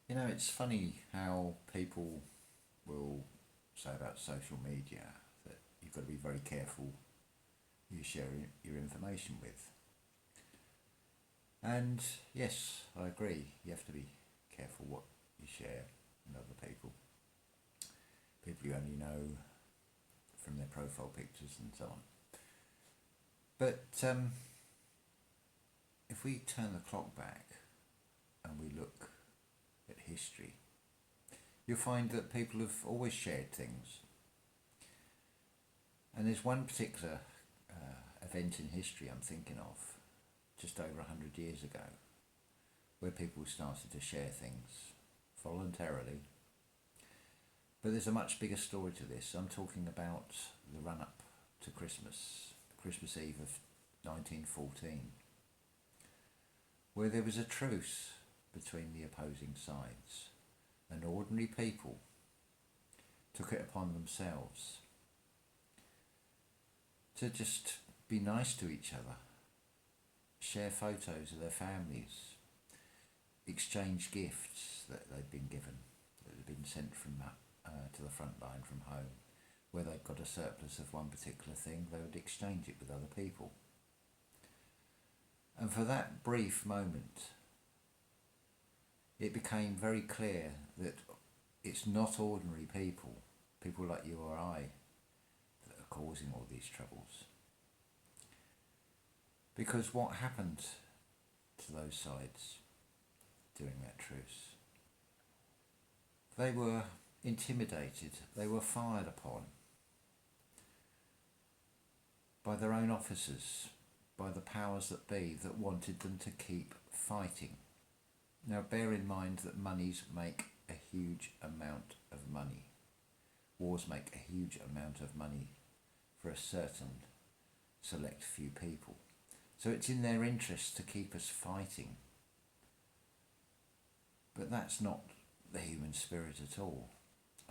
You know, it's funny how people will say about social media that you've got to be very careful who you share your information with. And yes, I agree, you have to be careful what you share with other people. People you only know from their profile pictures and so on. But if we turn the clock back and we look at history, you'll find that people have always shared things. And there's one particular event in history I'm thinking of, just over 100 years ago, where people started to share things voluntarily. But there's a much bigger story to this. I'm talking about the run-up to Christmas, Christmas Eve of 1914, where there was a truce between the opposing sides, and ordinary people took it upon themselves to just be nice to each other, share photos of their families, exchange gifts that they'd been given, that had been sent from to the front line from home. Where they'd got a surplus of one particular thing, they would exchange it with other people. And for that brief moment, it became very clear that it's not ordinary people, people like you or I, that are causing all these troubles. Because what happened to those sides during that truce? They were intimidated, they were fired upon by their own officers, by the powers that be that wanted them to keep fighting. Now bear in mind that monies make a huge amount of money. Wars make a huge amount of money for a certain select few people. So it's in their interest to keep us fighting. But that's not the human spirit at all.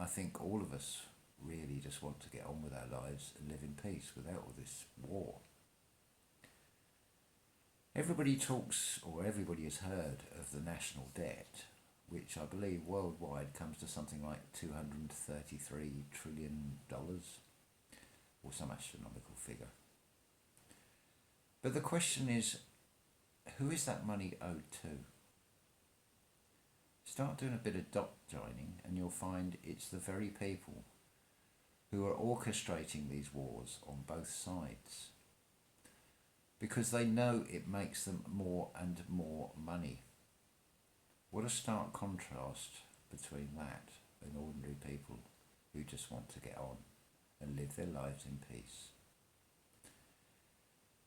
I think all of us really just want to get on with our lives and live in peace without all this war. Everybody talks, or everybody has heard of the national debt, which I believe worldwide comes to something like $233 trillion, or some astronomical figure. But the question is, who is that money owed to? Start doing a bit of dot joining and you'll find it's the very people who are orchestrating these wars on both sides, because they know it makes them more and more money. What a stark contrast between that and ordinary people who just want to get on and live their lives in peace.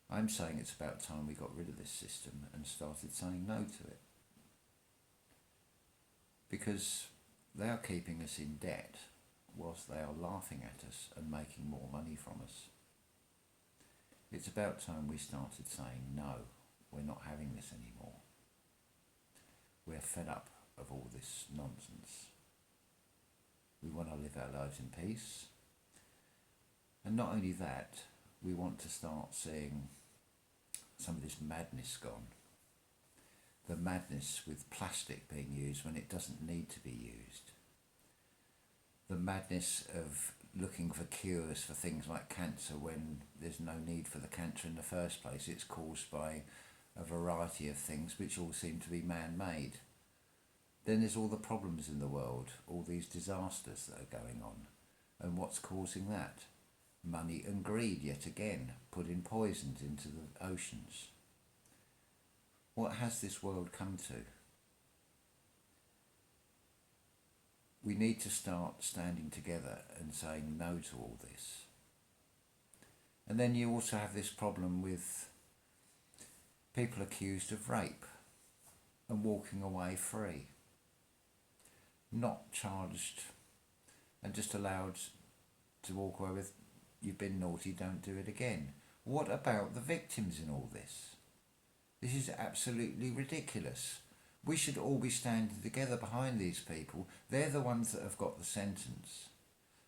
I'm saying it's about time we got rid of this system and started saying no to it, because they are keeping us in debt whilst they are laughing at us and making more money from us. It's about time we started saying no, we're not having this anymore. We're fed up of all this nonsense. We want to live our lives in peace. And not only that, we want to start seeing some of this madness gone. The madness with plastic being used when it doesn't need to be used. The madness of looking for cures for things like cancer when there's no need for the cancer in the first place. It's caused by a variety of things which all seem to be man-made. Then there's all the problems in the world, all these disasters that are going on. And what's causing that? Money and greed, yet again, putting poisons into the oceans. What has this world come to? We need to start standing together and saying no to all this. And then you also have this problem with people accused of rape and walking away free, not charged and just allowed to walk away with, you've been naughty, don't do it again. What about the victims in all this? This is absolutely ridiculous. We should all be standing together behind these people. They're the ones that have got the sentence.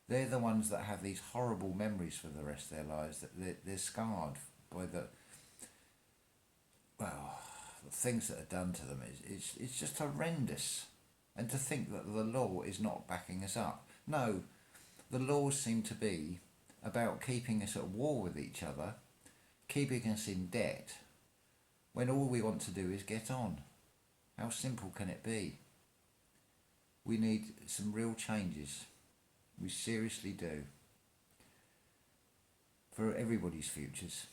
They're the ones that have these horrible memories for the rest of their lives, that they're scarred by the things that are done to them. It's just horrendous. And to think that the law is not backing us up. No, the laws seem to be about keeping us at war with each other, keeping us in debt, when all we want to do is get on. How simple can it be? We need some real changes. We seriously do. For everybody's futures.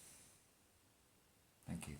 Thank you.